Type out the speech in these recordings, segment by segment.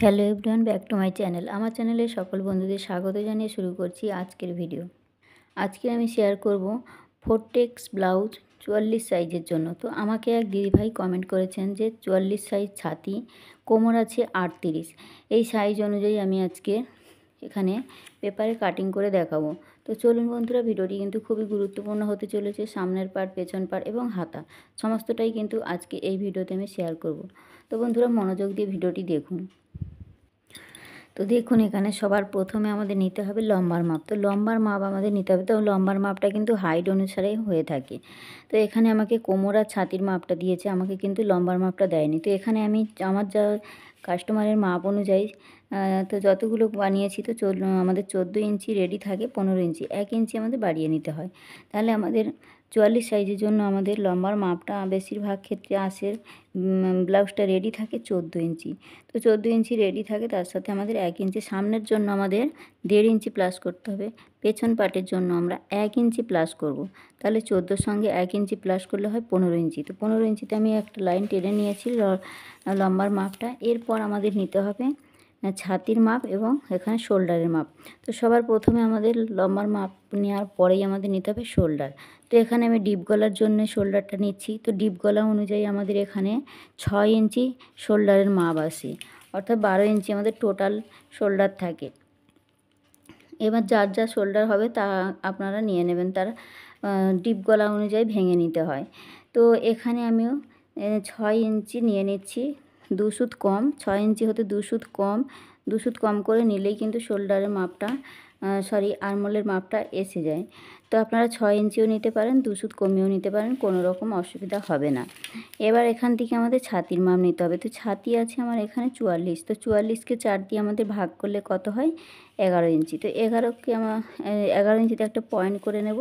Hello everyone, back to my channel. আমার চ্যানেলে সকল বন্ধুদের স্বাগত জানিয়ে শুরু করছি আজকের ভিডিও। আজকে আমি শেয়ার করব ফোরটেক্স ব্লাউজ 44 সাইজের জন্য। তো আমাকে এক দিদিভাই কমেন্ট করেছেন যে 44 সাইজ ছাতি, কোমর আছে 38। এই সাইজ অনুযায়ী আমি আজকে এখানে পেপারে কাটিং করে দেখাবো। তো চলুন বন্ধুরা, ভিডিওটি কিন্তু খুবই গুরুত্বপূর্ণ হতে চলেছে। সামনের পার্ট, পেছন পার্ট এবং হাতা সমস্তটাই কিন্তু আজকে এই ভিডিওতে আমি শেয়ার করব। তো বন্ধুরা, মনোযোগ দিয়ে ভিডিওটি দেখুন। তো দেখুন, এখানে সবার প্রথমে আমাদের নিতে হবে লম্বার মাপ। তো লম্বার মাপ আমাদের নিতে হবে। তো লম্বার মাপটা কিন্তু হাইট অনুসারে হয়ে থাকে। তো এখানে আমাকে কোমর আর ছাতির মাপটা দিয়েছে, আমাকে কিন্তু লম্বার মাপটা দেয়নি। তো এখানে আমি আমার যা কাস্টমারের মাপ অনুযায়ী তো যতগুলো বানিয়েছি, তো আমাদের 14 ইঞ্চি রেডি থাকে, 15 ইঞ্চি 1 ইঞ্চি আমাদের বাড়িয়ে নিতে হয়। তাহলে আমাদের 44 সাইজের জন্য আমাদের লম্বার মাপটা বেশিরভাগ ক্ষেত্রে আসে, ব্লাউজটা রেডি থাকে 14 ইঞ্চি। তো 14 ইঞ্চি রেডি থাকে, তার সাথে আমাদের 1 ইঞ্চি সামনের জন্য আমাদের 1.5 ইঞ্চি প্লাস করতে হবে। পেছন পাটের জন্য আমরা 1 ইঞ্চি প্লাস করব। তাহলে 14 সঙ্গে 1 ইঞ্চি প্লাস করলে হয় 15 ইঞ্চি। তো 15 ইঞ্চিতে আমি একটা লাইন টেনে নিয়েছি লম্বার মাপটা। এরপর আমাদের নিতে হবে ছাতির মাপ এবং এখানে শোল্ডারের মাপ। তো সবার প্রথমে আমাদের লম্বার মাপ নেওয়ার পরেই আমাদের নিতে হবে শোল্ডার। তো এখানে আমি ডিপ গলার জন্য শোল্ডারটা নিচ্ছি। তো ডিপ গলা অনুযায়ী আমাদের এখানে 6 ইঞ্চি শোল্ডারের মাপ আসে, অর্থাৎ 12 ইঞ্চি আমাদের টোটাল শোল্ডার থাকে। এবার যার যা শোল্ডার হবে তা আপনারা নিয়ে নেবেন, তার ডিপ গলা অনুযায়ী ভেঙে নিতে হয়। তো এখানে আমিও 6 ইঞ্চি নিয়ে নিচ্ছি, 2 সুত কম। 6 ইঞ্চি হতে 2 সুত কম, 2 সুত কম করে নিলেই কিন্তু শোল্ডারের মাপটা আরমোলের মাপটা এসে যায়। তো আপনারা 6 ইঞ্চিও নিতে পারেন, 2 সুত কমিয়েও নিতে পারেন, কোনো রকম অসুবিধা হবে না। এবার এখান থেকে আমাদের ছাতির মাপ নিতে হবে। তো ছাতি আছে আমার এখানে 44। তো 44কে 4 দিয়ে আমাদের ভাগ করলে কত হয়? 11 ইঞ্চি। তো 11 ইঞ্চিতে একটা পয়েন্ট করে নেব।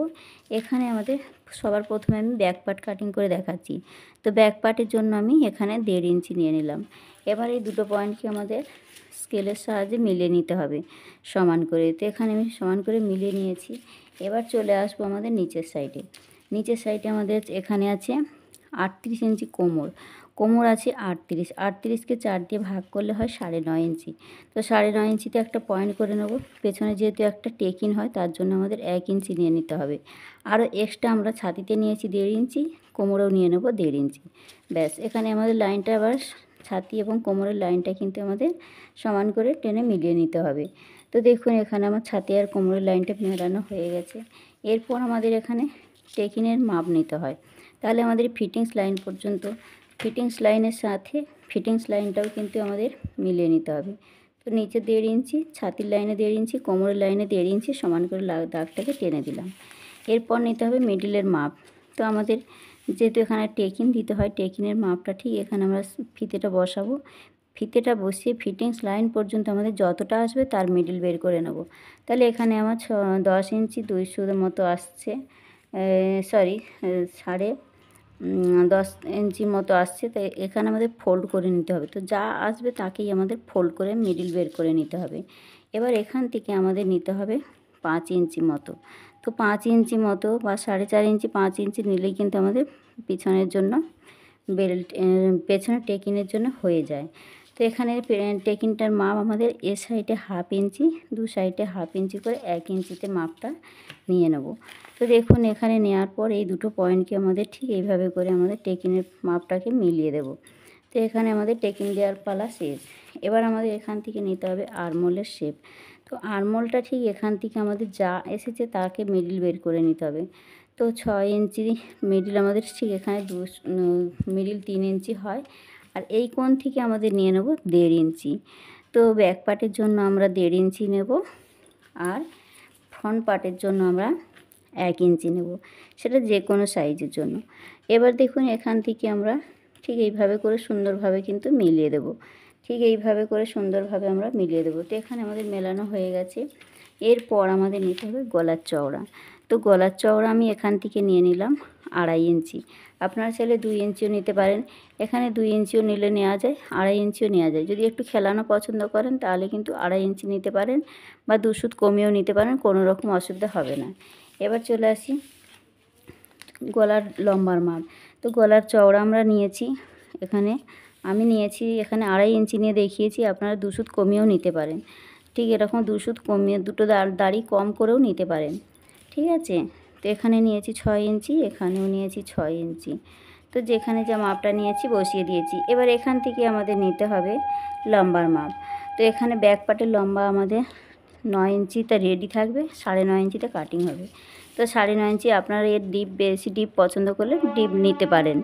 এখানে আমাদের সবার প্রথমে আমি ব্যাক পার্ট কাটিং করে দেখাচ্ছি। তো ব্যাক পার্টের জন্য আমি এখানে 1.5 ইঞ্চি নিয়ে নিলাম। এবার এই দুটো পয়েন্টকে আমাদের স্কেলের সাহায্যে মিলিয়ে নিতে হবে সমান করে। তো এখানে আমি সমান করে মিলিয়ে নিয়েছি। এবার চলে আসবো আমাদের নিচের সাইডে। নিচের সাইডে আমাদের এখানে আছে 38 ইঞ্চি কোমর। কোমর আছে 38। 38কে 4 দিয়ে ভাগ করলে হয় 9.5 ইঞ্চি। তো 9.5 ইঞ্চিতে একটা পয়েন্ট করে নেব। পেছনে যেহেতু একটা টেকিন হয়, তার জন্য আমাদের 1 ইঞ্চি নিয়ে নিতে হবে। আরও এক্সট্রা আমরা ছাতিতে নিয়েছি 1.5 ইঞ্চি, কোমরেও নিয়ে নেব 1.5 ইঞ্চি। ব্যাস, এখানে আমাদের লাইনটা আবার ছাতি এবং কোমরের লাইনটা কিন্তু আমাদের সমান করে টেনে মিলিয়ে নিতে হবে। তো দেখুন, এখানে আমার ছাতি আর কোমরের লাইনটা মেলানো হয়ে গেছে। এরপর আমাদের এখানে টেকিনের মাপ নিতে হয়। তাহলে আমাদের ফিটিংস লাইন পর্যন্ত, ফিটিংস লাইনের সাথে ফিটিংস লাইনটাও কিন্তু আমাদের মিলিয়ে নিতে হবে। তো নিচে 1.5 ইঞ্চি, ছাতির লাইনে 1.5 ইঞ্চি, কোমরের লাইনে 1.5 ইঞ্চি সমান করে দাগটাকে টেনে দিলাম। এরপর নিতে হবে মিডিলের মাপ। তো আমাদের যেহেতু এখানে টেকিন দিতে হয়, টেকিনের মাপটা ঠিক এখানে আমরা ফিতেটা বসাবো। ফিতেটা বসিয়ে ফিটিংস লাইন পর্যন্ত আমাদের যতটা আসবে তার মিডিল বের করে নেব। তাহলে এখানে আমার 10 ইঞ্চি 200 মতো আসছে, সরি 10.5 ইঞ্চি মতো আসছে। তাই এখানে আমাদের ফোল্ড করে নিতে হবে। তো যা আসবে তাকেই আমাদের ফোল্ড করে মিডিল বের করে নিতে হবে। এবার এখান থেকে আমাদের নিতে হবে 5 ইঞ্চি মতো। তো 5 ইঞ্চি মতো বা 4.5 ইঞ্চি, 5 ইঞ্চি নিলেই কিন্তু আমাদের পিছনের জন্য বেল্ট, পেছনের টেকিনের জন্য হয়ে যায়। তো এখানে টেকিনটার মাপ আমাদের এ সাইডে 1/2 ইঞ্চি, 2 সাইডে 1/2 ইঞ্চি করে 1 ইঞ্চিতে মাপটা নিয়ে নেব। তো দেখুন, এখানে নেওয়ার পর এই দুটো পয়েন্টকে আমাদের ঠিক এইভাবে করে আমাদের টেকিনের মাপটাকে মিলিয়ে দেব। তো এখানে আমাদের টেকিন দেওয়ার পালা শেষ। এবার আমাদের এখান থেকে নিতে হবে আরমোলের শেপ। তো আরমোলটা ঠিক এখান থেকে আমাদের যা এসেছে তাকে মিডিল বের করে নিতে হবে। তো 6 ইঞ্চি মিডিল আমাদের ঠিক এখানে মিডিল 3 ইঞ্চি হয়। আর এই কোণ থেকে আমাদের নিয়ে নেব 1.5 ইঞ্চি। তো ব্যাক পার্টের জন্য আমরা 1.5 ইঞ্চি নেব, আর ফ্রন্ট পার্টের জন্য আমরা 1 ইঞ্চি নেব, সেটা যে কোনো সাইজের জন্য। এবার দেখুন, এখান থেকে আমরা ঠিক এইভাবে করে সুন্দরভাবে কিন্তু মিলিয়ে দেব। ঠিক এইভাবে করে সুন্দরভাবে আমরা মিলিয়ে দেবো। তো এখানে আমাদের মেলানো হয়ে গেছে। এরপর আমাদের নিতে হবে গলার চওড়া। তো গলার চওড়া আমি এখান থেকে নিয়ে নিলাম 2.5 ইঞ্চি। আপনারা চাইলে 2 ইঞ্চিও নিতে পারেন। এখানে 2 ইঞ্চিও নিলে নেওয়া যায়, 2.5 ইঞ্চিও নেওয়া যায়। যদি একটু খেলানো পছন্দ করেন তাহলে কিন্তু 2.5 ইঞ্চি নিতে পারেন, বা 2 সুত কমিয়েও নিতে পারেন, কোনো রকম অসুবিধা হবে না। এবার চলে আসি গলার লম্বার মাপ। তো গলার চওড়া আমরা নিয়েছি এখানে আমি নিয়েছি এখানে 2.5 ইঞ্চি নিয়ে দেখিয়েছি, আপনারা 2 সুত কমিয়েও নিতে পারেন। ঠিক এরকম 2 সুত কমিয়ে দুটো দাড়ি কম করেও নিতে পারেন। ঠিক আছে, তো এখানে নিয়েছি 6 ইঞ্চি, এখানেও নিয়েছি 6 ইঞ্চি। তো যেখানে যা মাপটা নিয়েছি বসিয়ে দিয়েছি। এবার এখান থেকে আমাদের নিতে হবে লম্বার মাপ। তো এখানে ব্যাক পার্টের লম্বা আমাদের 9 ইঞ্চিতে রেডি থাকবে, 9.5 ইঞ্চিতে কাটিং হবে। তো 9.5 ইঞ্চি আপনারা এর ডিপ বেশি ডিপ পছন্দ করলে ডিপ নিতে পারেন।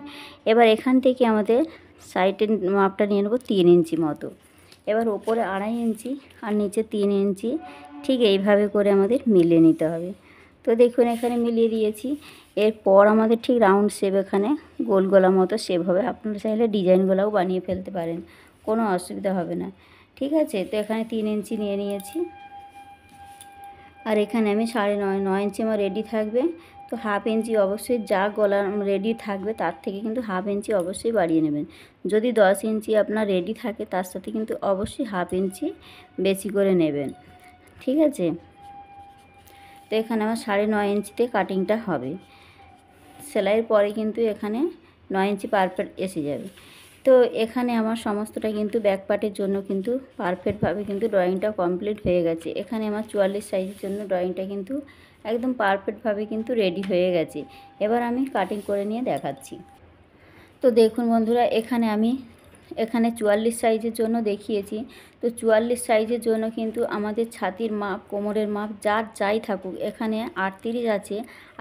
এবার এখান থেকে আমাদের সাইডের মাপটা নিয়ে নেব 3 ইঞ্চি মতো। এবার ওপরে 2.5 ইঞ্চি আর নিচে 3 ইঞ্চি ঠিক এইভাবে করে আমাদের মিলিয়ে নিতে হবে। তো দেখুন এখানে মিলিয়ে দিয়েছি। এরপর আমাদের ঠিক রাউন্ড শেপ এখানে গোল গলা মতো শেপ হবে। আপনারা চাইলে ডিজাইন গলাও বানিয়ে ফেলতে পারেন, কোনো অসুবিধা হবে না। ঠিক আছে, তো এখানে 3 ইঞ্চি নিয়ে নিয়েছি, আর এখানে আমি 9.5 ইঞ্চি আমার রেডি থাকবে। তো 1/2 ইঞ্চি অবশ্যই যা গলা রেডি থাকবে তার থেকে কিন্তু 1/2 ইঞ্চি অবশ্যই বাড়িয়ে নেবেন। যদি 10 ইঞ্চি আপনার রেডি থাকে তার সাথে কিন্তু অবশ্যই 1/2 ইঞ্চি বেশি করে নেবেন। ঠিক আছে, তো এখানে আমার 9.5 ইঞ্চিতে কাটিংটা হবে। সেলাইয়ের পরে কিন্তু এখানে 9 ইঞ্চি পারফেক্ট এসে যাবে। তো এখানে আমার সমস্তটা কিন্তু ব্যাক পার্টের জন্য কিন্তু পারফেক্টভাবে কিন্তু ড্রয়িংটা কমপ্লিট হয়ে গেছে। এখানে আমার 44 সাইজের জন্য ড্রয়িংটা কিন্তু একদম পারফেক্টভাবে কিন্তু রেডি হয়ে গেছে। এবার আমি কাটিং করে নিয়ে দেখাচ্ছি। তো দেখুন বন্ধুরা, এখানে 44 সাইজের জন্য দেখিয়েছি। তো 44 সাইজের জন্য কিন্তু আমাদের ছাতির মাপ, কোমরের মাপ যার যাই থাকুক, এখানে 38 আছে,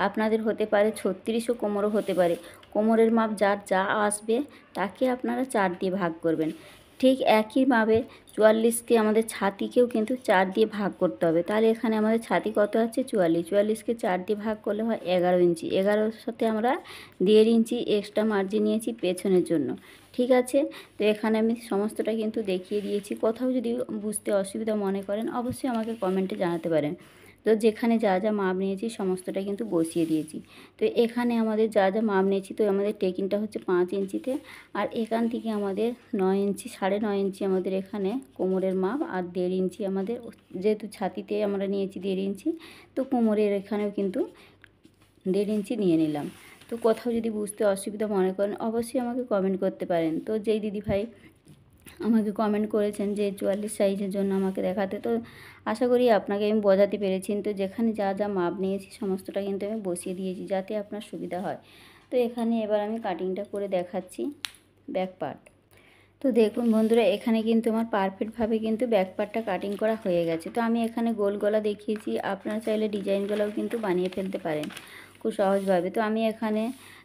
আপনাদের হতে পারে 36ও কোমরও হতে পারে। কোমরের মাপ যার যা আসবে তাকে আপনারা 4 দিয়ে ভাগ করবেন। ঠিক একইভাবে 44কে আমাদের ছাতিকেও কিন্তু 4 দিয়ে ভাগ করতে হবে। তাহলে এখানে আমাদের ছাতি কত আছে? 44। 44কে 4 দিয়ে ভাগ করলে হয় 11 ইঞ্চি। 11-র সাথে আমরা 1.5 ইঞ্চি এক্সট্রা মার্জিন নিয়েছি পেছনের জন্য। ঠিক আছে, তো এখানে আমি সমস্তটা কিন্তু দেখিয়ে দিয়েছি। কোথাও যদি বুঝতে অসুবিধা মনে করেন অবশ্যই আমাকে কমেন্টে জানাতে পারেন। তো যেখানে যা যা মাপ নিয়েছি সমস্তটা কিন্তু বসিয়ে দিয়েছি। তো এখানে আমাদের যা যা মাপ নিয়েছি, তো আমাদের টেকিংটা হচ্ছে 5 ইঞ্চিতে, আর এখান থেকে আমাদের 9 ইঞ্চি, 9.5 ইঞ্চি আমাদের এখানে কোমরের মাপ, আর 1.5 ইঞ্চি আমাদের, যেহেতু ছাতিতে আমরা নিয়েছি 1.5 ইঞ্চি, তো কোমরের এখানেও কিন্তু 1.5 ইঞ্চি নিয়ে নিলাম। তো কোথাও যদি বুঝতে অসুবিধা মনে করেন অবশ্যই আমাকে কমেন্ট করতে পারেন। তো যেই দিদিভাই আমাকে কমেন্ট করেছেন যে 44 সাইজের জন্য আমাকে দেখাতে, তো আশা করি আপনাকে আমি বোঝাতে পেরেছি। তো যেখানে যা যা মাপ নিয়েছি সমস্তটা কিন্তু আমি বসিয়ে দিয়েছি যাতে আপনার সুবিধা হয়। তো এখানে এবার আমি কাটিংটা করে দেখাচ্ছি ব্যাক পার্ট। তো দেখুন বন্ধুরা, এখানে কিন্তু আমার পারফেক্টভাবে কিন্তু ব্যাক পার্টটা কাটিং করা হয়ে গেছে। তো আমি এখানে গোল গলা দেখিয়েছি, আপনারা চাইলে ডিজাইন গলাও কিন্তু বানিয়ে ফেলতে পারেন খুব সহজভাবে। তো আমি এখানে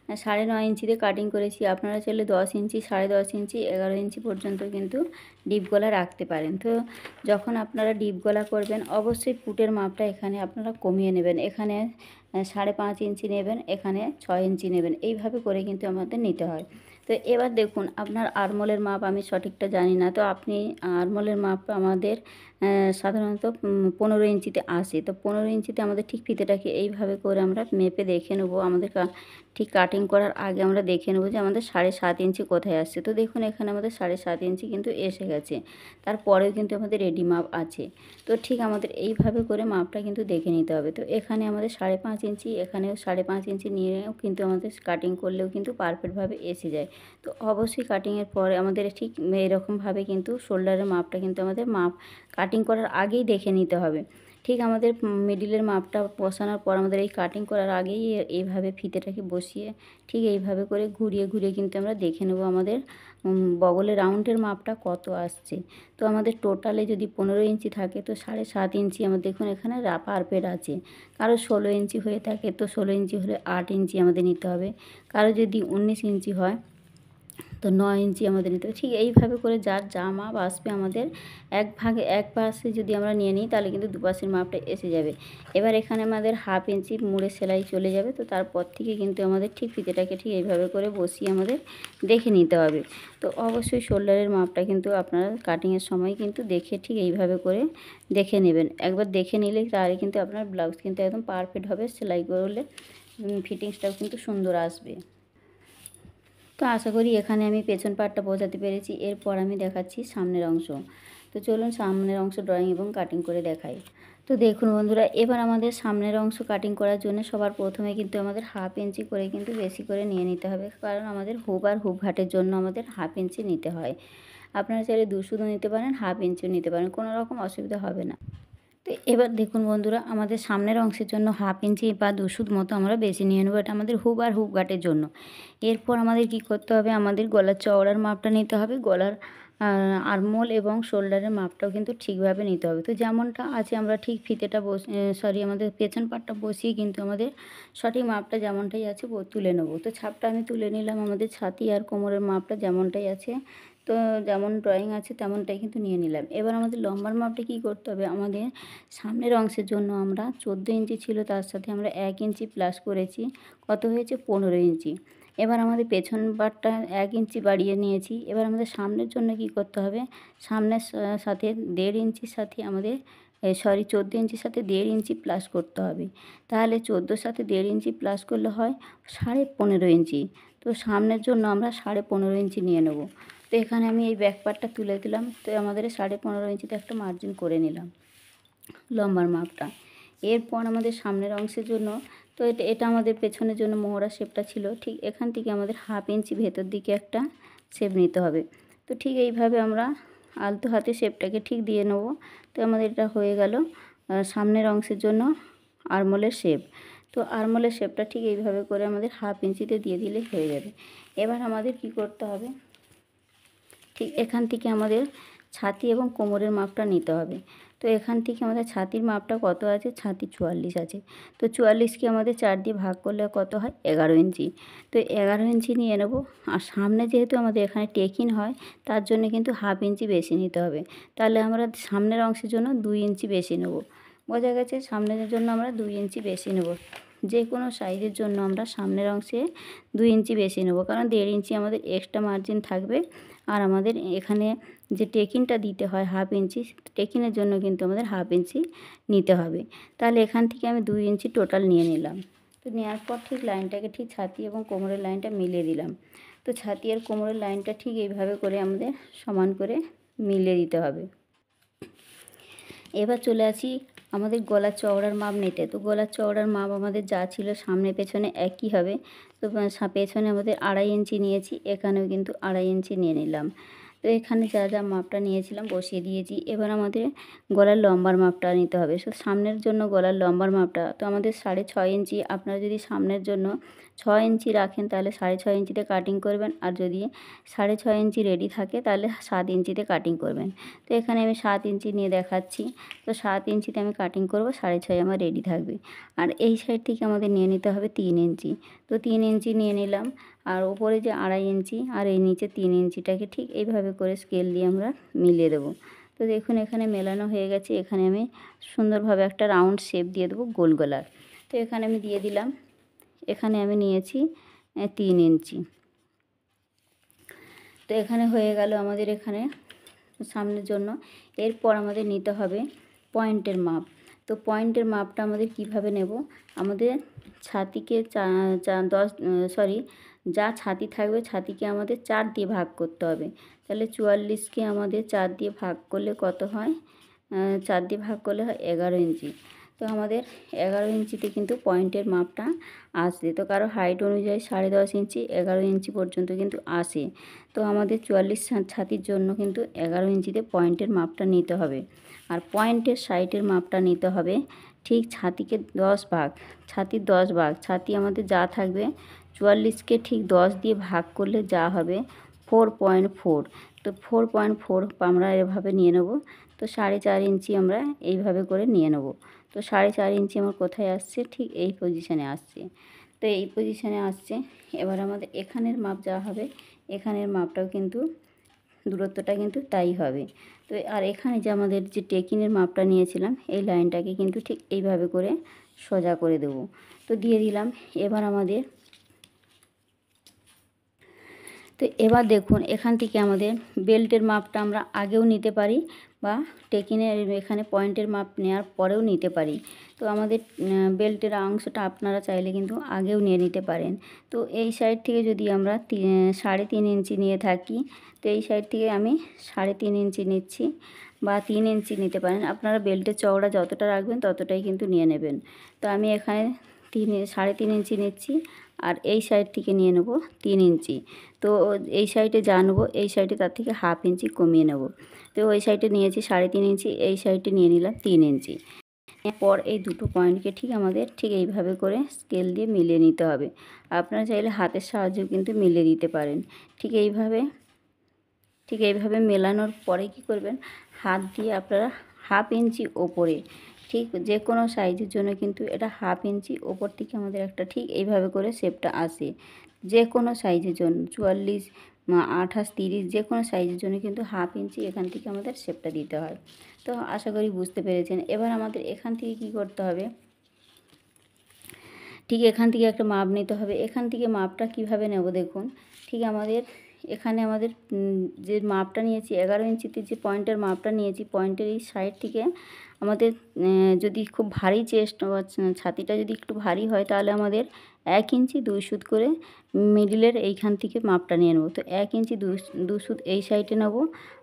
9.5 ইঞ্চিতে কাটিং করেছি, আপনারা চাইলে 10 ইঞ্চি, 10.5 ইঞ্চি, 11 ইঞ্চি পর্যন্ত কিন্তু ডিপ গলা রাখতে পারেন। তো যখন আপনারা ডিপ গলা করবেন অবশ্যই পুটের মাপটা এখানে আপনারা কমিয়ে নেবেন। এখানে 5.5 ইঞ্চি নেবেন, এখানে 6 ইঞ্চি নেবেন, এইভাবে করে কিন্তু আমাদের নিতে হয়। তো এবার দেখুন, আপনার আরমোলের মাপ আমি সঠিকটা জানি না, তো আপনি আরমোলের মাপ আমাদের সাধারণত 15 ইঞ্চিতে আসে। তো 15 ইঞ্চিতে আমাদের ঠিক ফিতেটাকে এইভাবে করে আমরা মেপে দেখে নেবো। আমাদের ঠিক কাটিং করার আগে আমরা দেখে নেবো যে আমাদের 7.5 ইঞ্চি কোথায় আসছে। তো দেখুন এখানে আমাদের 7.5 ইঞ্চি কিন্তু এসে গেছে, তারপরেও কিন্তু আমাদের রেডি মাপ আছে। তো ঠিক আমাদের এইভাবে করে মাপটা কিন্তু দেখে নিতে হবে। তো এখানে আমাদের 5.5 ইঞ্চি, এখানেও 5.5 ইঞ্চি নিয়েও কিন্তু আমাদের কাটিং করলেও কিন্তু পারফেক্টভাবে এসে যায়। তো অবশ্যই কাটিংয়ের পরে আমাদের ঠিক এরকমভাবে কিন্তু শোল্ডারের মাপটা কিন্তু আমাদের কাটিং করার আগেই দেখে নিতে হবে। ঠিক আমাদের মিডিলের মাপটা বসানোর পর আমাদের এই কাটিং করার আগেই এইভাবে ফিতেটাকে বসিয়ে ঠিক এইভাবে করে ঘুরিয়ে ঘুরিয়ে কিন্তু আমরা দেখে নেব আমাদের বগলের রাউন্ডের মাপটা কত আসছে। তো আমাদের টোটালে যদি 15 ইঞ্চি থাকে তো 7.5 ইঞ্চি আমাদের দেখুন এখানে পারফেক্ট আছে। কারো 16 ইঞ্চি হয়ে থাকে তো 16 ইঞ্চি হলে 8 ইঞ্চি আমাদের নিতে হবে। কারো যদি 19 ইঞ্চি হয় তো 9 ইঞ্চি আমাদের নিতে হবে। ঠিক এইভাবে করে যার যা মাপ আসবে আমাদের এক পাশে যদি আমরা নিয়ে নিই তাহলে কিন্তু দুপাশের মাপটা এসে যাবে। এবার এখানে আমাদের 1/2 ইঞ্চি মুড়ে সেলাই চলে যাবে। তো তারপর থেকে কিন্তু আমাদের ঠিক ফিতেটাকে ঠিক এইভাবে করে বসিয়ে আমাদের দেখে নিতে হবে। তো অবশ্যই শোল্ডারের মাপটা কিন্তু আপনারা কাটিংয়ের সময় কিন্তু দেখে ঠিক এইভাবে করে দেখে নেবেন। একবার দেখে নিলে তাহলে কিন্তু আপনার ব্লাউজ কিন্তু একদম পারফেক্ট হবে, সেলাই করলে ফিটিংসটাও কিন্তু সুন্দর আসবে। তো আশা করি এখানে আমি পেছন পার্টটা বোঝাতে পেরেছি। এরপর আমি দেখাচ্ছি সামনের অংশ। তো চলুন সামনের অংশ ড্রয়িং এবং কাটিং করে দেখাই। তো তো দেখুন বন্ধুরা, এবার আমাদের সামনের অংশ কাটিং করার জন্য সবার প্রথমে কিন্তু আমাদের 1/2 ইঞ্চি করে কিন্তু বেশি করে নিয়ে নিতে হবে, কারণ আমাদের হুপ আর হুপ ঘাটের জন্য আমাদের 1/2 ইঞ্চি নিতে হয়। আপনারা চাইলে 2 সুতো নিতে পারেন, 1/2 ইঞ্চিও নিতে পারেন, কোনো রকম অসুবিধা হবে না। তো এবার দেখুন বন্ধুরা, আমাদের সামনের অংশের জন্য 1/2 ইঞ্চি বা 2 সুত মতো আমরা বেশি নিয়ে নেবো, এটা আমাদের হুপ আর হুপ ঘাটের জন্য। এরপর আমাদের কি করতে হবে, আমাদের গলার চওড়ার মাপটা নিতে হবে, গলার আরমোল এবং শোল্ডারের মাপটাও কিন্তু ঠিকভাবে নিতে হবে। তো যেমনটা আছে আমরা ঠিক ফিতেটা আমাদের পেছন পাটটা বসিয়ে কিন্তু আমাদের সঠিক মাপটা যেমনটাই আছে তুলে নেবো। তো ছাপটা আমি তুলে নিলাম, আমাদের ছাতি আর কোমরের মাপটা যেমনটাই আছে, তো যেমন ড্রয়িং আছে তেমনটাই কিন্তু নিয়ে নিলাম। এবার আমাদের লম্বার মাপটা কী করতে হবে, আমাদের সামনের অংশের জন্য আমরা 14 ইঞ্চি ছিল, তার সাথে আমরা 1 ইঞ্চি প্লাস করেছি, কত হয়েছে 15 ইঞ্চি। এবার আমাদের পেছন পাটটা 1 ইঞ্চি বাড়িয়ে নিয়েছি। এবার আমাদের সামনের জন্য কি করতে হবে, সামনের সাথে 1.5 ইঞ্চির সাথে আমাদের 14 ইঞ্চির সাথে 1.5 ইঞ্চি প্লাস করতে হবে। তাহলে 14 সাথে 1.5 ইঞ্চি প্লাস করলে হয় 15.5 ইঞ্চি। তো সামনের জন্য আমরা 15.5 ইঞ্চি নিয়ে নেব। তো এখানে আমি এই ব্যাক পার্টটা তুলে দিলাম, তো আমাদের 15.5 ইঞ্চিতে একটা মার্জিন করে নিলাম লম্বার মাপটা। এরপর আমাদের সামনের অংশের জন্য, তো এটা আমাদের পেছনের জন্য মোহরা শেপটা ছিল, ঠিক এখান থেকে আমাদের 1/2 ইঞ্চি ভেতর দিকে একটা শেপ নিতে হবে। তো ঠিক এইভাবে আমরা আলতো হাতে শেপটাকে ঠিক দিয়ে নেব। তো আমাদের এটা হয়ে গেল সামনের অংশের জন্য আরমোলের শেপ। তো আরমোলের শেপটা ঠিক এইভাবে করে আমাদের 1/2 ইঞ্চিতে দিয়ে দিলে হয়ে যাবে। এবার আমাদের কি করতে হবে, ঠিক এখান থেকে আমাদের ছাতি এবং কোমরের মাপটা নিতে হবে। তো এখান থেকে আমাদের ছাতির মাপটা কত আছে, ছাতি 44 আছে। তো 44কে আমাদের 4 দিয়ে ভাগ করলে কত হয়, 11 ইঞ্চি। তো 11 ইঞ্চি নিয়ে নেব। আর সামনে যেহেতু আমাদের এখানে টেকিং হয়, তার জন্য কিন্তু 1/2 ইঞ্চি বেশি নিতে হবে। তাহলে আমরা সামনের অংশের জন্য 2 ইঞ্চি বেশি নেব। বোঝা গেছে, সামনের জন্য আমরা 2 ইঞ্চি বেশি নেব। যে কোনো সাইজের জন্য আমরা সামনের অংশে 2 ইঞ্চি বেশি নেব, কারণ 1.5 ইঞ্চি আমাদের এক্সট্রা মার্জিন থাকবে। আর আমাদের এখানে যে টেকিংটা দিতে হয় 1/2 ইঞ্চি, টেকিংয়ের জন্য কিন্তু আমাদের 1/2 ইঞ্চি নিতে হবে। তাহলে এখান থেকে আমি 2 ইঞ্চি টোটাল নিয়ে নিলাম। তো নেওয়ার পর ঠিক লাইনটাকে ঠিক ছাতি এবং কোমরের লাইনটা মিলিয়ে দিলাম। তো ছাতি আর কোমরের লাইনটা ঠিক এইভাবে করে আমাদের সমান করে মিলিয়ে দিতে হবে। এবার চলে আসি আমাদের গলার চওড়ার মাপ নিতে। তো গলার চওড়ার মাপ আমাদের যা ছিল সামনে পেছনে একই হবে। তো পেছনে আমাদের 2.5 ইঞ্চি নিয়েছি, এখানেও কিন্তু 2.5 ইঞ্চি নিয়ে নিলাম। তো এখানে যা যা মাপটা নিয়েছিলাম বসিয়ে দিয়েছি। এবার আমাদের গলার লম্বার মাপটা নিতে হবে। সো সামনের জন্য গলার লম্বার মাপটা তো আমাদের 6.5 ইঞ্চি। আপনারা যদি সামনের জন্য 6 ইঞ্চি রাখেন তাহলে 6.5 ইঞ্চিতে কাটিং করবেন, আর যদি 6.5 ইঞ্চি রেডি থাকে তাহলে 7 ইঞ্চিতে কাটিং করবেন। তো এখানে আমি 7 ইঞ্চি নিয়ে দেখাচ্ছি। তো 7 ইঞ্চিতে আমি কাটিং করব, 6.5 আমার রেডি থাকবে। আর এই সাইড থেকে আমাদের নিয়ে নিতে হবে 3 ইঞ্চি। তো 3 ইঞ্চি নিয়ে নিলাম, আর ওপরে যে 2.5 ইঞ্চি আর এই নিচে 3 ইঞ্চিটাকে ঠিক এইভাবে করে স্কেল দিয়ে আমরা মিলিয়ে দেবো। তো দেখুন এখানে মেলানো হয়ে গেছে। এখানে আমি সুন্দরভাবে একটা রাউন্ড শেপ দিয়ে দেবো গোল গলার। তো এখানে আমি দিয়ে দিলাম, এখানে আমি নিয়েছি 3 ইঞ্চি। তো এখানে হয়ে গেল আমাদের এখানে সামনের জন্য। এরপর আমাদের নিতে হবে পয়েন্টের মাপ। তো পয়েন্টের মাপটা আমাদের কিভাবে নেব, আমাদের ছাতিকে যা ছাতি থাকবে ছাতিকে আমাদের 4 দিয়ে ভাগ করতে হবে। তাহলে 44কে আমাদের 4 দিয়ে ভাগ করলে কত হয়, 4 দিয়ে ভাগ করলে হয় 11 ইঞ্চি। তো আমাদের 11 ইঞ্চিতে কিন্তু পয়েন্টের মাপটা আসবে। তো কারো হাইট অনুযায়ী 10.5 ইঞ্চি 11 ইঞ্চি পর্যন্ত কিন্তু আসে। তো আমাদের 44 ছাতির জন্য কিন্তু 11 ইঞ্চিতে পয়েন্টের মাপটা নিতে হবে। আর পয়েন্টের সাইডের মাপটা নিতে হবে ঠিক ছাতিকে 10 ভাগ, ছাতির 10 ভাগ। ছাতি আমাদের যা থাকবে 44কে ঠিক 10 দিয়ে ভাগ করলে যা হবে 4.4। তো 4.4 আমরা এভাবে নিয়ে নেব। তো 4.5 ইঞ্চি আমরা এইভাবে করে নিয়ে নেব। তো 4.5 ইঞ্চি আমার কোথায় আসছে, ঠিক এই পজিশানে আসছে। তো এই পজিশানে আসছে। এবার আমাদের এখানের মাপ যা হবে এখানের মাপটাও কিন্তু দূরত্বটা কিন্তু তাই হবে। তো আর এখানে যে আমাদের যে টেকিংয়ের মাপটা নিয়েছিলাম এই লাইনটাকে কিন্তু ঠিক এইভাবে করে সোজা করে দেব। তো দিয়ে দিলাম। এবার আমাদের তো এবার দেখুন এখান থেকে আমাদের বেল্টের মাপটা আমরা আগেও নিতে পারি বা টেকিনের এখানে পয়েন্টের মাপ নেওয়ার পরেও নিতে পারি। তো আমাদের বেল্টের অংশটা আপনারা চাইলে কিন্তু আগেও নিয়ে নিতে পারেন। তো এই সাইড থেকে যদি আমরা 3.5 ইঞ্চি নিয়ে থাকি, তো এই সাইড থেকে আমি 3.5 ইঞ্চি নিচ্ছি বা 3 ইঞ্চি নিতে পারেন। আপনারা বেল্টের চওড়া যতটা রাখবেন ততটাই কিন্তু নিয়ে নেবেন। তো আমি এখানে 3.5 ইঞ্চি নিচ্ছি আর এই সাইড থেকে নিয়ে নেব 3 ইঞ্চি। তো এই সাইডে যা নেবো এই সাইডে তার থেকে 1/2 ইঞ্চি কমিয়ে নেব। তো ওই সাইডে নিয়েছি 3.5 ইঞ্চি, এই সাইডে নিয়ে নিলাম 3 ইঞ্চি। এরপর এই দুটো পয়েন্টকে ঠিক আমাদের ঠিক এইভাবে করে স্কেল দিয়ে মিলিয়ে নিতে হবে। আপনারা চাইলে হাতের সাহায্যেও কিন্তু মিলিয়ে দিতে পারেন। ঠিক এইভাবে মেলানোর পরে কি করবেন, হাত দিয়ে আপনারা 1/2 ইঞ্চি ওপরে, ঠিক যে কোনো সাইজের জন্য কিন্তু এটা 1/2 ইঞ্চি ওপর থেকে আমাদের একটা ঠিক এইভাবে করে শেপটা আসে। যে কোনো সাইজের জন্য 44, 28, 30 যে কোনো সাইজের জন্য কিন্তু 1/2 ইঞ্চি এখান থেকে আমাদের শেপটা দিতে হয়। তো আশা করি বুঝতে পেরেছেন। এবার আমাদের এখান থেকে কি করতে হবে, ঠিক এখান থেকে একটা মাপ নিতে হবে। এখান থেকে মাপটা কিভাবে নেব দেখুন, ঠিক আমাদের এখানে আমাদের যে মাপটা নিয়েছি 11 ইঞ্চিতে যে পয়েন্টের মাপটা নিয়েছি, পয়েন্টের এই সাইড থেকে আমাদের যদি খুব ভারী চেস্ট বা ছাতিটা যদি একটু ভারী হয় তাহলে আমাদের 1 ইঞ্চি 2 সুত করে মিডিলের এইখান থেকে মাপটা নিয়ে নেব। তো 1 ইঞ্চি 2 সুত এই সাইডে নেব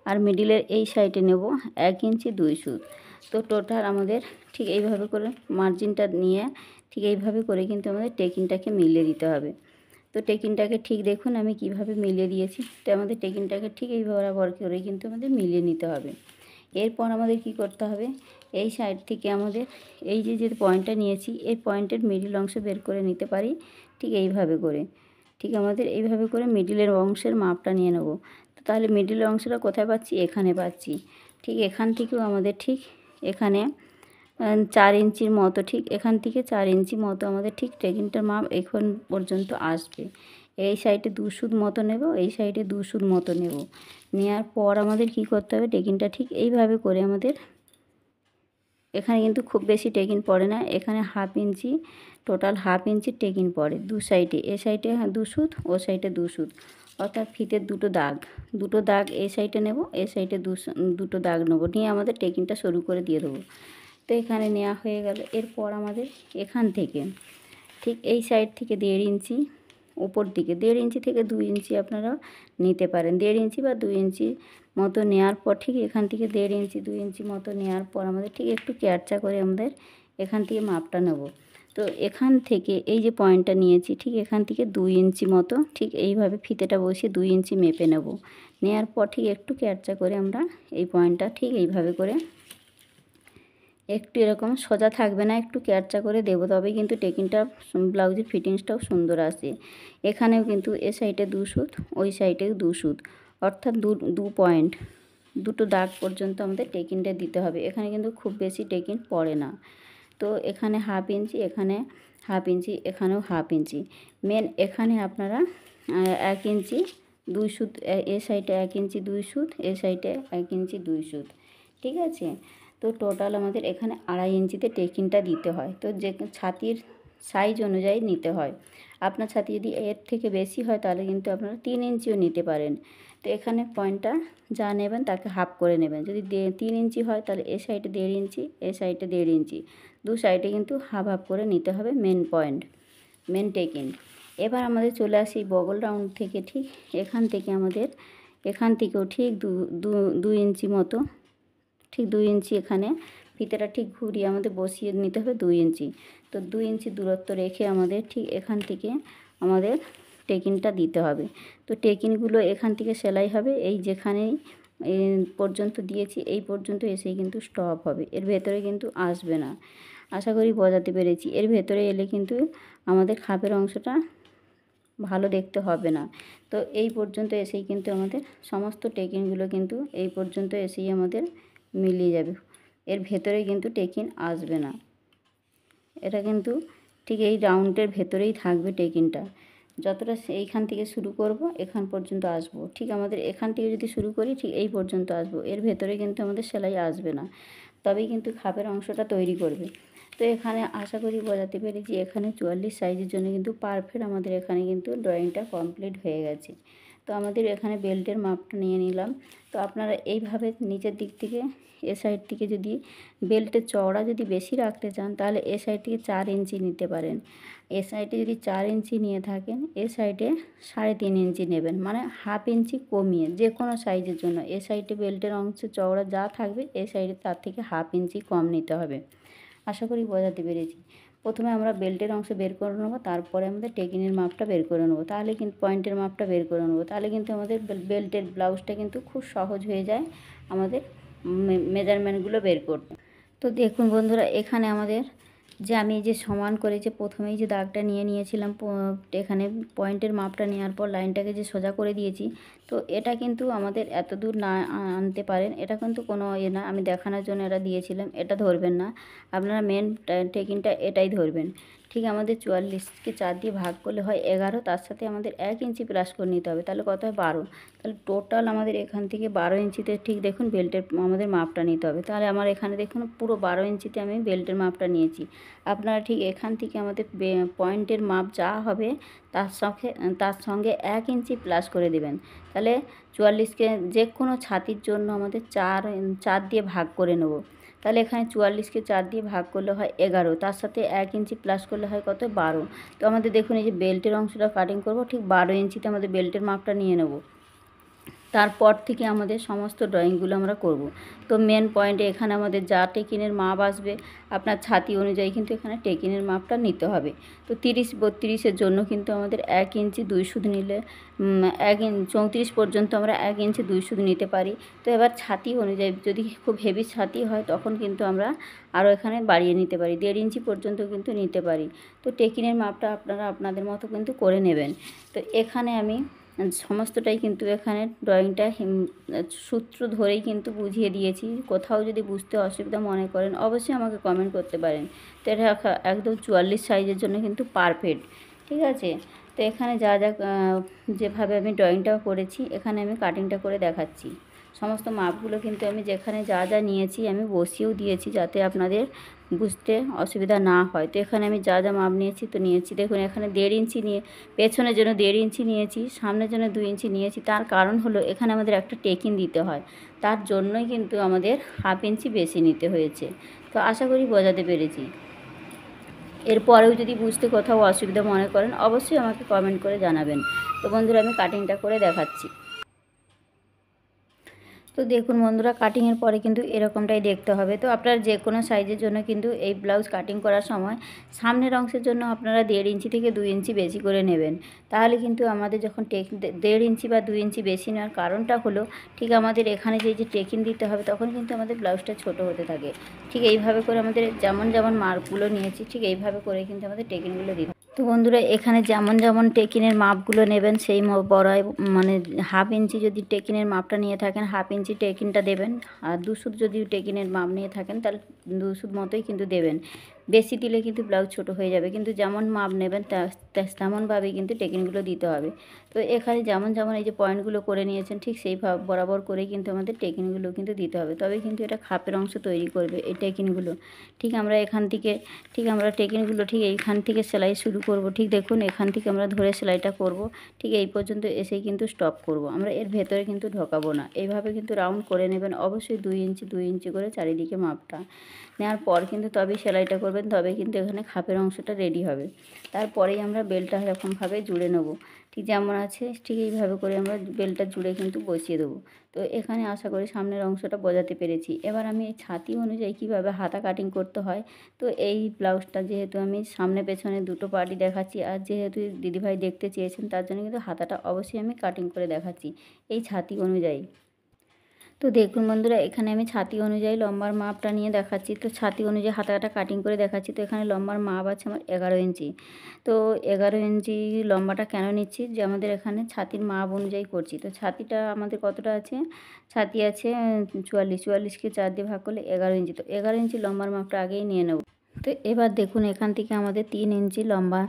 আর মিডিলের এই সাইডে নেব 1 ইঞ্চি 2 সুত। তো টোটাল আমাদের ঠিক এইভাবে করে মার্জিনটা নিয়ে ঠিক এইভাবে করে কিন্তু আমাদের টেকিনটাকে মিলিয়ে দিতে হবে। তো টেকিনটাকে ঠিক দেখুন আমি কিভাবে মিলিয়ে দিয়েছি। তো আমাদের টেকিনটাকে ঠিক এই বরাবর করে কিন্তু আমাদের মিলিয়ে নিতে হবে। এরপর আমাদের কি করতে হবে, এই সাইড থেকে আমাদের এই যে পয়েন্টটা নিয়েছি এই পয়েন্টের মিডিল অংশ বের করে নিতে পারি ঠিক এইভাবে করে। ঠিক আমাদের এইভাবে করে মিডিলের অংশের মাপটা নিয়ে নেব। তো তাহলে মিডিলের অংশটা কোথায় পাচ্ছি, এখানে পাচ্ছি। ঠিক এখান থেকেও আমাদের ঠিক এখানে 4 ইঞ্চির মতো, ঠিক এখান থেকে 4 ইঞ্চি মতো আমাদের ঠিক টেকিনটার মাপ এখন পর্যন্ত আসবে। এই সাইডে 2 সুত মতো নেব, এই সাইডে 2 সুত মতো নেব। নেওয়ার পর আমাদের কি করতে হবে, টেকিনটা ঠিক এইভাবে করে আমাদের এখানে কিন্তু খুব বেশি টেকিন পড়ে না, এখানে 1/2 ইঞ্চি, টোটাল 1/2 ইঞ্চি টেকিন পড়ে দু সাইডে। এ সাইডে 2 সুত, ও সাইডে 2 সুত, অর্থাৎ ফিতের দুটো দাগ এই সাইডে নেব, এ সাইডে দুটো দাগ নেব, নিয়ে আমাদের টেকিনটা শুরু করে দিয়ে দেবো। তো এখানে নেওয়া হয়ে গেল। এরপর আমাদের এখান থেকে ঠিক এই সাইড থেকে 1.5 ইঞ্চি উপর দিকে 1.5 ইঞ্চি থেকে 2 ইঞ্চি আপনারা নিতে পারেন। 1.5 ইঞ্চি বা 2 ইঞ্চি মতো নেওয়ার পর ঠিক এখান থেকে 1.5 ইঞ্চি 2 ইঞ্চি মতো নেওয়ার পর আমাদের ঠিক একটু ক্যারচা করে আমাদের এখান থেকে মাপটা নেব। তো এখান থেকে এই যে পয়েন্টটা নিয়েছি ঠিক এখান থেকে 2 ইঞ্চি মতো ঠিক এইভাবে ফিতেটা বসিয়ে 2 ইঞ্চি মেপে নেব। নেওয়ার পর ঠিক একটু ক্যারচা করে আমরা এই পয়েন্টটা ঠিক এইভাবে করে একটু এরকম সোজা থাকবে না, একটু ক্যারচা করে দেবো, তবেই কিন্তু টেকিনটা ব্লাউজের ফিটিংসটাও সুন্দর আসে। এখানেও কিন্তু এ সাইডে 2 সুত, ওই সাইডেও 2 সুত, অর্থাৎ দু পয়েন্ট, দুটো দাগ পর্যন্ত আমাদের টেকিনটা দিতে হবে। এখানে কিন্তু খুব বেশি টেকিন পড়ে না। তো এখানে 1/2 ইঞ্চি, এখানে 1/2 ইঞ্চি, এখানেও 1/2 ইঞ্চি। মেন এখানে আপনারা 1 ইঞ্চি 2 সুত, এ সাইডে 1 ইঞ্চি 2 সুত, এ সাইডে 1 ইঞ্চি 2 সুত, ঠিক আছে। তো টোটাল আমাদের এখানে 2.5 ইঞ্চিতে টেকিনটা দিতে হয়। তো যে ছাতির সাইজ অনুযায়ী নিতে হয়। আপনার ছাতি যদি এর থেকে বেশি হয় তাহলে কিন্তু আপনারা 3 ইঞ্চিও নিতে পারেন। তো এখানে পয়েন্টটা যা নেবেন তাকে হাফ করে নেবেন। যদি 3 ইঞ্চি হয় তাহলে এ সাইডে 1.5 ইঞ্চি, এ সাইডে 1.5 ইঞ্চি, দু সাইডে কিন্তু হাফ হাফ করে নিতে হবে মেন পয়েন্ট, মেন টেকিন। এবার আমাদের চলে আসি বগল রাউন্ড থেকে ঠিক এখান থেকে আমাদের এখান থেকেও ঠিক 2 ইঞ্চি মতো, ঠিক 2 ইঞ্চি এখানে ফিতেটা ঠিক ঘুরিয়ে আমাদের বসিয়ে নিতে হবে 2 ইঞ্চি। তো 2 ইঞ্চি দূরত্ব রেখে আমাদের ঠিক এখান থেকে আমাদের টেকিনটা দিতে হবে। তো টেকিনগুলো এখান থেকে সেলাই হবে, এই যেখানেই পর্যন্ত দিয়েছি এই পর্যন্ত এসেই কিন্তু স্টপ হবে, এর ভেতরে কিন্তু আসবে না। আশা করি বোঝাতে পেরেছি। এর ভেতরে এলে কিন্তু আমাদের খাপের অংশটা ভালো দেখতে হবে না। তো এই পর্যন্ত এসেই কিন্তু আমাদের সমস্ত টেকিনগুলো কিন্তু এই পর্যন্ত এসেই আমাদের মিলিয়ে যাবে, এর ভেতরে কিন্তু টেকিন আসবে না। এটা কিন্তু ঠিক এই রাউন্ডের ভেতরেই থাকবে টেকিনটা। যতটা এইখান থেকে শুরু করব এখান পর্যন্ত আসবো, ঠিক আমাদের এখান থেকে যদি শুরু করি ঠিক এই পর্যন্ত আসবো, এর ভেতরে কিন্তু আমাদের সেলাই আসবে না, তবেই কিন্তু খাপের অংশটা তৈরি করবে। তো এখানে আশা করি বোঝাতে পেরেছি। এখানে 44 সাইজের জন্য কিন্তু পারফেক্ট আমাদের এখানে কিন্তু ড্রয়িংটা কমপ্লিট হয়ে গেছে। তো আমাদের এখানে বেল্টের মাপটা নিয়ে নিলাম। তো আপনারা এইভাবে নিচের দিক থেকে এ সাইড থেকে যদি বেল্টের চওড়া যদি বেশি রাখতে চান তাহলে এ সাইড থেকে 4 ইঞ্চি নিতে পারেন। এ সাইডে যদি 4 ইঞ্চি নিয়ে থাকেন এ সাইডে 3.5 ইঞ্চি নেবেন, মানে হাফ ইঞ্চি কমিয়ে যে কোনো সাইজের জন্য এ সাইডে বেল্টের অংশ চওড়া যা থাকবে এ সাইডে তার থেকে হাফ ইঞ্চি কম নিতে হবে। আশা করি বোঝাতে পেরেছি। প্রথমে আমরা বেল্টের অংশ বের করে নেবো, তারপরে আমাদের টেকিনের মাপটা বের করে নেবো, তাহলে কিন্তু পয়েন্টের মাপটা বের করে নেবো, তাহলে কিন্তু আমাদের বেল্টের ব্লাউজটা কিন্তু খুব সহজ হয়ে যায় আমাদের মেজারমেন্টগুলো বের করতে। তো দেখুন বন্ধুরা, এখানে আমাদের যে আমি যে সমান করে যে প্রথমেই যে দাগটা নিয়ে নিয়েছিলাম, এখানে পয়েন্টের মাপটা নেওয়ার পর লাইনটাকে যে সোজা করে দিয়েছি, তো এটা কিন্তু আমাদের এত দূর না আনতে পারেন, এটা কিন্তু কোনো না, আমি দেখানোর জন্য এটা দিয়েছিলাম, এটা ধরবেন না, আপনারা মেন টেকিংটা এটাই ধরবেন। ঠিক আমাদের 44কে 4 দিয়ে ভাগ করলে হয় 11, তার সাথে আমাদের 1 ইঞ্চি প্লাস করে নিতে হবে, তাহলে কত হয় 12। তাহলে টোটাল আমাদের এখান থেকে 12 ইঞ্চিতে ঠিক দেখুন বেল্টের আমাদের মাপটা নিতে হবে। তাহলে আমার এখানে দেখুন পুরো 12 ইঞ্চিতে আমি বেল্টের মাপটা নিয়েছি। আপনারা ঠিক এখান থেকে আমাদের পয়েন্টের মাপ যা হবে তার সঙ্গে 1 ইঞ্চি প্লাস করে দেবেন। তাহলে 44কে যে কোনো ছাতির জন্য আমাদের 4 দিয়ে ভাগ করে নেব। তাহলে এখানে 44কে 4 দিয়ে ভাগ করলে হয় 11, তার সাথে 1 ইঞ্চি প্লাস করলে হয় কত 12। তো আমাদের দেখুন এই যে বেল্টের অংশটা কাটিং করব, ঠিক 12 ইঞ্চিতে আমাদের বেল্টের মাপটা নিয়ে নেব। তারপর থেকে আমাদের সমস্ত ড্রয়িংগুলো আমরা করব। তো মেন পয়েন্টে এখানে আমাদের যা টেকিনের মাপ আসবে আপনার ছাতি অনুযায়ী কিন্তু এখানে টেকিনের মাপটা নিতে হবে। তো 30-32-এর জন্য কিন্তু আমাদের 1 ইঞ্চি 2 সুদ নিলে 34 পর্যন্ত আমরা 1 ইঞ্চি 2 সুদ নিতে পারি। তো এবার ছাতি অনুযায়ী যদি খুব হেভি ছাতি হয় তখন কিন্তু আমরা আরও এখানে বাড়িয়ে নিতে পারি, 1.5 ইঞ্চি পর্যন্ত কিন্তু নিতে পারি। তো টেকিনের মাপটা আপনারা আপনাদের মতো কিন্তু করে নেবেন। তো এখানে আমি সমস্তটাই কিন্তু এখানে ড্রয়িংটা সূত্র ধরেই কিন্তু বুঝিয়ে দিয়েছি। কোথাও যদি বুঝতে অসুবিধা মনে করেন অবশ্যই আমাকে কমেন্ট করতে পারেন। তো এটা একদম 44 সাইজের জন্য কিন্তু পারফেক্ট, ঠিক আছে। তো এখানে যা যা যেভাবে আমি ড্রয়িংটা করেছি এখানে আমি কাটিংটা করে দেখাচ্ছি। সমস্ত মাপগুলো কিন্তু আমি যেখানে যা যা নিয়েছি আমি বসিয়েও দিয়েছি যাতে আপনাদের বুঝতে অসুবিধা না হয়। তো এখানে আমি যা যা মাপ নিয়েছি তো নিয়েছি দেখুন, এখানে 1.5 ইঞ্চি নিয়ে পেছনের জন্য 1.5 ইঞ্চি নিয়েছি, সামনের জন্য 2 ইঞ্চি নিয়েছি। তার কারণ হলো এখানে আমাদের একটা টেকিং দিতে হয়, তার জন্যই কিন্তু আমাদের হাফ ইঞ্চি বেশি নিতে হয়েছে। তো আশা করি বোঝাতে পেরেছি। এরপরেও যদি বুঝতে কোথাও অসুবিধা মনে করেন অবশ্যই আমাকে কমেন্ট করে জানাবেন। তো বন্ধুরা আমি কাটিংটা করে দেখাচ্ছি। তো দেখুন বন্ধুরা, কাটিংয়ের পরে কিন্তু এরকমটাই দেখতে হবে। তো আপনারা যে কোনো সাইজের জন্য কিন্তু এই ব্লাউজ কাটিং করার সময় সামনের অংশের জন্য আপনারা 1.5 ইঞ্চি থেকে 2 ইঞ্চি বেশি করে নেবেন। তাহলে কিন্তু আমাদের যখন 1.5 ইঞ্চি বা 2 ইঞ্চি বেশি নেওয়ার কারণটা হলো ঠিক আমাদের এখানে যে টেকিং দিতে হবে তখন কিন্তু আমাদের ব্লাউজটা ছোট হতে থাকে। ঠিক এইভাবে করে আমাদের যেমন যেমন মার্কগুলো নিয়েছি ঠিক এইভাবে করে কিন্তু আমাদের টেকিংগুলো দিতে হবে। তো বন্ধুরা এখানে যেমন যেমন টেকিনের মাপগুলো নেবেন সেই বড়াই, মানে হাফ ইঞ্চি যদি টেকিনের মাপটা নিয়ে থাকেন হাফ ইঞ্চি টেকিনটা দেবেন, আর 2 সুত যদি টেকিনের মাপ নিয়ে থাকেন তাহলে 2 সুত মতোই কিন্তু দেবেন। বেশি দিলে কিন্তু ব্লাউজ ছোট হয়ে যাবে, কিন্তু যেমন মাপ নেবেন তেমনভাবেই কিন্তু টেকিনগুলো দিতে হবে। তো এখানে যেমন যেমন এই যে পয়েন্টগুলো করে নিয়েছেন ঠিক সেই বরাবর করেই কিন্তু আমাদের টেকিনগুলো কিন্তু দিতে হবে, তবে কিন্তু এটা খাপের অংশ তৈরি করবে এই টেকিনগুলো। ঠিক আমরা এখান থেকে আমরা টেকিনগুলো ঠিক এইখান থেকে সেলাই শুরু করব। ঠিক দেখুন এখান থেকে আমরা ধরে সেলাইটা করব, ঠিক এই পর্যন্ত এসেই কিন্তু স্টপ করব, আমরা এর ভেতরে কিন্তু ঢোকাবো না। এইভাবে কিন্তু রাউন্ড করে নেবেন, অবশ্যই 2 ইঞ্চি 2 ইঞ্চি করে চারিদিকে মাপটা নেওয়ার পর কিন্তু তবেই সেলাইটা করবেন, তবে কিন্তু এখানে খাপের অংশটা রেডি হবে। তারপরেই আমরা বেলটা এরকমভাবে জুড়ে নেব, ঠিক যেমন আছে ঠিক এইভাবে করে আমরা বেলটা জুড়ে কিন্তু বসিয়ে দেবো। তো এখানে আশা করি সামনের অংশটা বোঝাতে পেরেছি। এবার আমি এই ছাতি অনুযায়ী কীভাবে হাতা কাটিং করতে হয়, তো এই ব্লাউজটা যেহেতু আমি সামনে পেছনে দুটো পার্টই দেখাচ্ছি, আর যেহেতু দিদিভাই দেখতে চেয়েছেন তার জন্য কিন্তু হাতাটা অবশ্যই আমি কাটিং করে দেখাচ্ছি এই ছাতি অনুযায়ী। তো দেখুন বন্ধুরা এখানে আমি ছাতি অনুযায়ী লম্বার মাপটা নিয়ে দেখাচ্ছি। তো ছাতি অনুযায়ী হাতাটা কাটিং করে দেখাচ্ছি। তো এখানে লম্বার মাপ আছে আমার 11 ইঞ্চি। তো 11 ইঞ্চি লম্বাটা কেন নিচ্ছি, যে আমাদের এখানে ছাতির মাপ অনুযায়ী করছি। তো ছাতিটা আমাদের কতটা আছে, ছাতি আছে 44কে 4 দিয়ে ভাগ করলে 11 ইঞ্চি। তো 11 ইঞ্চি লম্বার মাপটা আগেই নিয়ে নেব। তো এবার দেখুন এখান থেকে আমাদের 3 ইঞ্চি লম্বা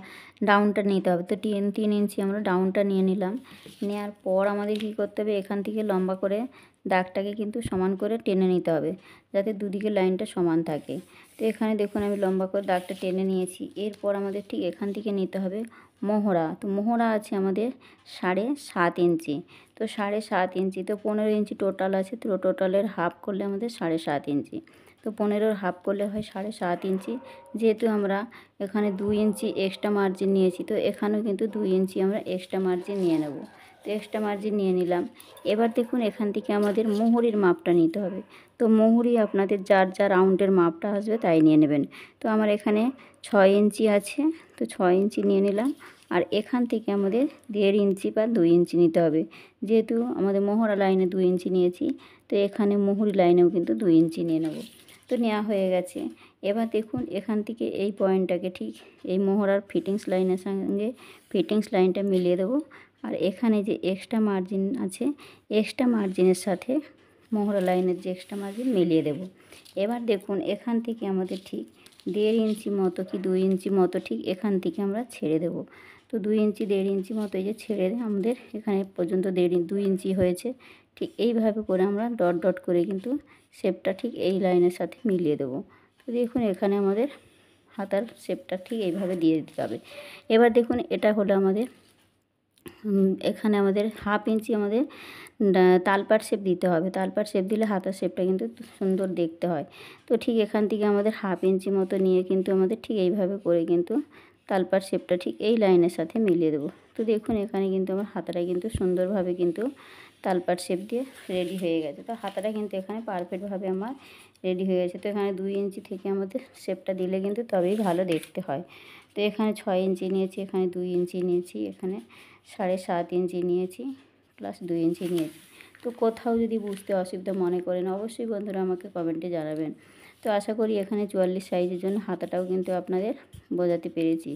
ডাউনটা নিতে হবে। তো 3 ইঞ্চি আমরা ডাউনটা নিয়ে নিলাম। নেওয়ার পর আমাদের কী করতে হবে, এখান থেকে লম্বা করে দাগটাকে কিন্তু সমান করে টেনে নিতে হবে, যাতে দুদিকে লাইনটা সমান থাকে। তো এখানে দেখুন আমি লম্বা করে দাগটা টেনে নিয়েছি। এরপর আমাদের ঠিক এখান থেকে নিতে হবে মহড়া। তো মহড়া আছে আমাদের 7.5 ইঞ্চি। তো 7.5 ইঞ্চি, তো 15 ইঞ্চি টোটাল আছে, তো টোটালের হাফ করলে আমাদের 7.5 ইঞ্চি। তো 15-র হাফ করলে হয় 7.5 ইঞ্চি। যেহেতু আমরা এখানে 2 ইঞ্চি এক্সট্রা মার্জিন নিয়েছি, তো এখানেও কিন্তু 2 ইঞ্চি আমরা এক্সট্রা মার্জিন নিয়ে নেব। তো এক্সট্রা মার্জিন নিয়ে নিলাম। এবার দেখুন এখান থেকে আমাদের মুহুরির মাপটা নিতে হবে। তো মুহুরি আপনাদের যার যা রাউন্ডের মাপটা আসবে তাই নিয়ে নেবেন। তো আমার এখানে 6 ইঞ্চি আছে, তো 6 ইঞ্চি নিয়ে নিলাম। আর এখান থেকে আমাদের 1.5 ইঞ্চি বা 2 ইঞ্চি নিতে হবে। যেহেতু আমাদের মহড়া লাইনে 2 ইঞ্চি নিয়েছি, তো এখানে মুহুরি লাইনেও কিন্তু 2 ইঞ্চি নিয়ে নেব। তো নেওয়া হয়ে গেছে। এবার দেখুন এখান থেকে এই পয়েন্টটাকে ঠিক এই মহড়ার ফিটিংস লাইনের সঙ্গে ফিটিংস লাইনটা মিলিয়ে দেবো। আর এখানে যে এক্সট্রা মার্জিন আছে, এক্সট্রা মার্জিনের সাথে মহড়া লাইনের যে এক্সট্রা মার্জিন মিলিয়ে দেব। এবার দেখুন এখান থেকে আমাদের ঠিক 1.5 ইঞ্চি মতো কি 2 ইঞ্চি মতো ঠিক এখান থেকে আমরা ছেড়ে দেব। তো 2 ইঞ্চি 1.5 ইঞ্চি মতো এই যে ছেড়ে আমাদের এখানে পর্যন্ত 2 ইঞ্চি হয়েছে। ঠিক এইভাবে করে আমরা ডট ডট করে কিন্তু শেপটা ঠিক এই লাইনের সাথে মিলিয়ে দেবো। তো দেখুন এখানে আমাদের হাতার শেপটা ঠিক এইভাবে দিয়ে দিতে হবে। এবার দেখুন এটা হলো আমাদের এখানে আমাদের 1/2 ইঞ্চি আমাদের তালপাট শেপ দিতে হবে। তালপাট শেপ দিলে হাতার শেপটা কিন্তু সুন্দর দেখতে হয়। তো ঠিক এখান থেকে আমাদের 1/2 ইঞ্চি মতো নিয়ে কিন্তু আমাদের ঠিক এইভাবে করে কিন্তু তালপাট শেপটা ঠিক এই লাইনের সাথে মিলিয়ে দেবো। তো দেখুন এখানে কিন্তু আমার হাতাটা কিন্তু সুন্দরভাবে কিন্তু তালপাট শেপ দিয়ে রেডি হয়ে গেছে। তো হাতাটা কিন্তু এখানে পারফেক্টভাবে আমার রেডি হয়ে গেছে। তো এখানে 2 ইঞ্চি থেকে আমাদের শেপটা দিলে কিন্তু তবেই ভালো দেখতে হয়। তো এখানে 6 ইঞ্চি নিয়েছি, এখানে 2 ইঞ্চি নিয়েছি, এখানে 7.5 ইঞ্চি নিয়েছি, প্লাস 2 ইঞ্চি নিয়েছি। তো কোথাও যদি বুঝতে অসুবিধা মনে করেন অবশ্যই বন্ধুরা আমাকে কমেন্টে জানাবেন। তো আশা করি এখানে 44 সাইজের জন্য হাতাটাও কিন্তু আপনাদের বোঝাতে পেরেছি।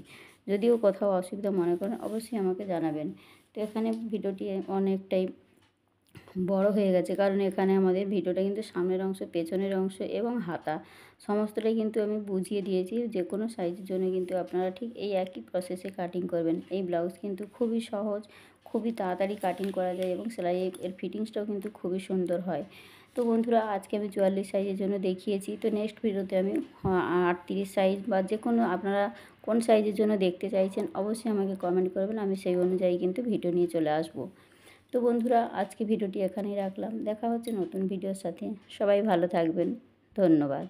যদিও কোথাও অসুবিধা মনে করেন অবশ্যই আমাকে জানাবেন। তো এখানে ভিডিওটি অনেকটাই বড় হয়ে গেছে, কারণ এখানে আমাদের ভিডিওটা কিন্তু সামনের অংশ, পেছনের অংশ এবং হাতা সমস্তটাই কিন্তু আমি বুঝিয়ে দিয়েছি। যে কোনো সাইজের জন্য কিন্তু আপনারা ঠিক এই একই প্রসেসে কাটিং করবেন। এই ব্লাউজ কিন্তু খুবই সহজ, খুবই তাড়াতাড়ি কাটিং করা যায় এবং সেলাই এর ফিটিংসটাও কিন্তু খুবই সুন্দর হয়। তো বন্ধুরা আজকে আমি 44 সাইজের জন্য দেখিয়েছি। তো নেক্সট ভিডিওতে আমি 38 সাইজ বা যে কোনো আপনারা কোন সাইজের জন্য দেখতে চাইছেন অবশ্যই আমাকে কমেন্ট করবেন। আমি সেই অনুযায়ী কিন্তু ভিডিও নিয়ে চলে আসবো। তো বন্ধুরা আজকে ভিডিওটি এখানেই রাখলাম। দেখা হচ্ছে নতুন ভিডিওর সাথে। সবাই ভালো থাকবেন। ধন্যবাদ।